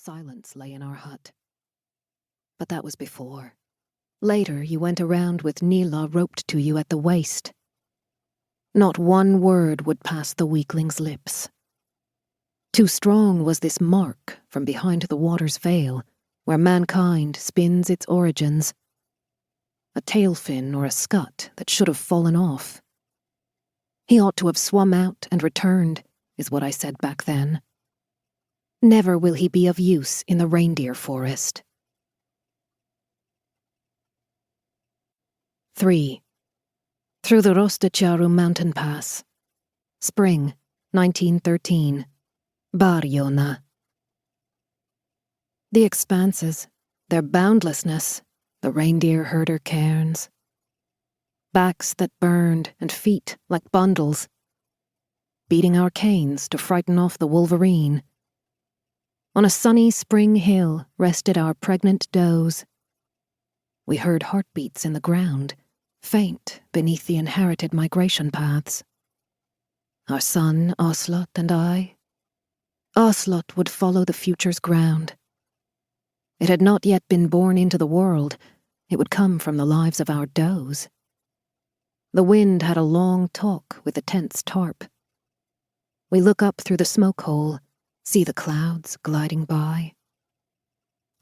silence lay in our hut. But that was before. Later, you went around with Nila roped to you at the waist. Not one word would pass the weakling's lips. Too strong was this mark from behind the water's veil, where mankind spins its origins. A tail fin or a scut that should have fallen off. He ought to have swum out and returned, is what I said back then. Never will he be of use in the reindeer forest. 3. Through the Rostacharu mountain pass. Spring, 1913. Barjona. The expanses, their boundlessness, the reindeer herder cairns. Backs that burned and feet like bundles. Beating our canes to frighten off the wolverine. On a sunny spring hill rested our pregnant does. We heard heartbeats in the ground, faint beneath the inherited migration paths. Our son, Oslot, and I. Oslot would follow the future's ground. It had not yet been born into the world. It would come from the lives of our does. The wind had a long talk with the tent's tarp. We look up through the smoke hole, see the clouds gliding by.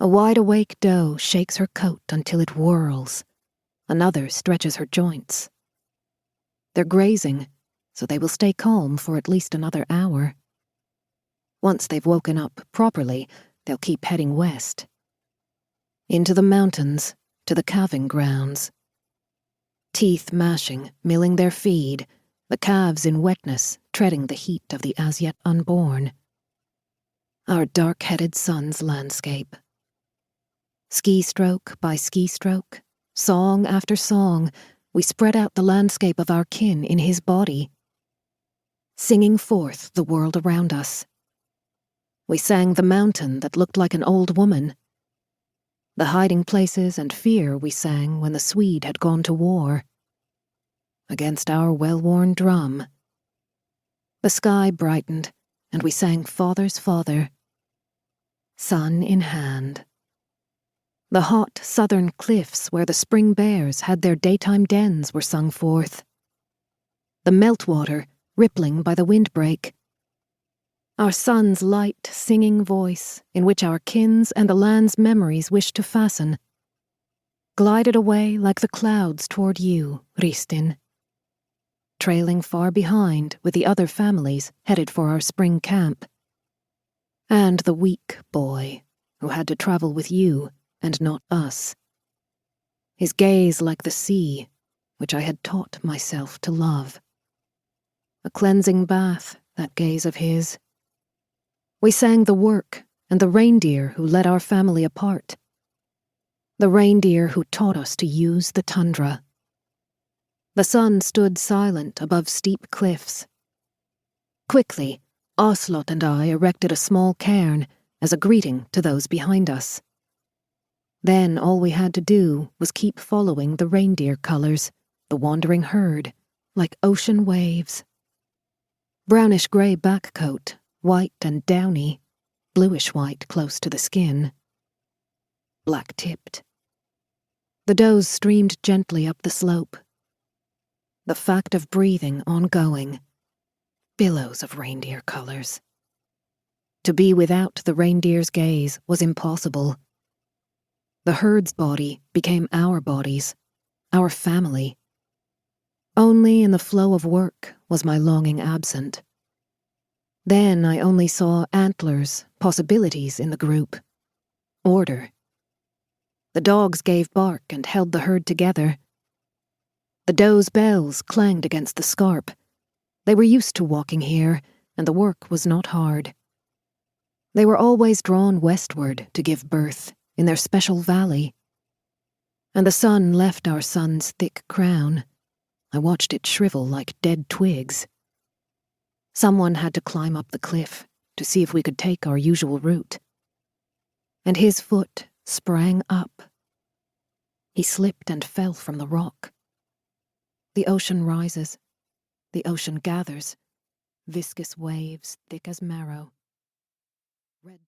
A wide-awake doe shakes her coat until it whirls. Another stretches her joints. They're grazing, so they will stay calm for at least another hour. Once they've woken up properly, they'll keep heading west. Into the mountains, to the calving grounds. Teeth mashing, milling their feed, the calves in wetness, treading the heat of the as yet unborn. Our dark-headed son's landscape. Ski stroke by ski stroke, song after song, we spread out the landscape of our kin in his body, singing forth the world around us. We sang the mountain that looked like an old woman. The hiding places and fear we sang when the Swede had gone to war. Against our well-worn drum. The sky brightened, and we sang Father's Father. Sun in hand. The hot southern cliffs where the spring bears had their daytime dens were sung forth. The meltwater, rippling by the windbreak. Our son's light, singing voice, in which our kin's and the land's memories wished to fasten, glided away like the clouds toward you, Ristin. Trailing far behind with the other families headed for our spring camp. And the weak boy, who had to travel with you and not us. His gaze like the sea, which I had taught myself to love. A cleansing bath, that gaze of his. We sang the work and the reindeer who led our family apart. The reindeer who taught us to use the tundra. The sun stood silent above steep cliffs. Quickly, Oslot and I erected a small cairn as a greeting to those behind us. Then all we had to do was keep following the reindeer colors, the wandering herd, like ocean waves. Brownish-gray backcoat, white and downy, bluish-white close to the skin. Black-tipped. The does streamed gently up the slope. The fact of breathing ongoing. Billows of reindeer colors. To be without the reindeer's gaze was impossible. The herd's body became our bodies, our family. Only in the flow of work was my longing absent. Then I only saw antlers, possibilities in the group. Order. The dogs gave bark and held the herd together. The doe's bells clanged against the scarp. They were used to walking here, and the work was not hard. They were always drawn westward to give birth, in their special valley. And the sun left our son's thick crown. I watched it shrivel like dead twigs. Someone had to climb up the cliff to see if we could take our usual route. And his foot sprang up. He slipped and fell from the rock. The ocean rises. The ocean gathers. Viscous waves thick as marrow. Red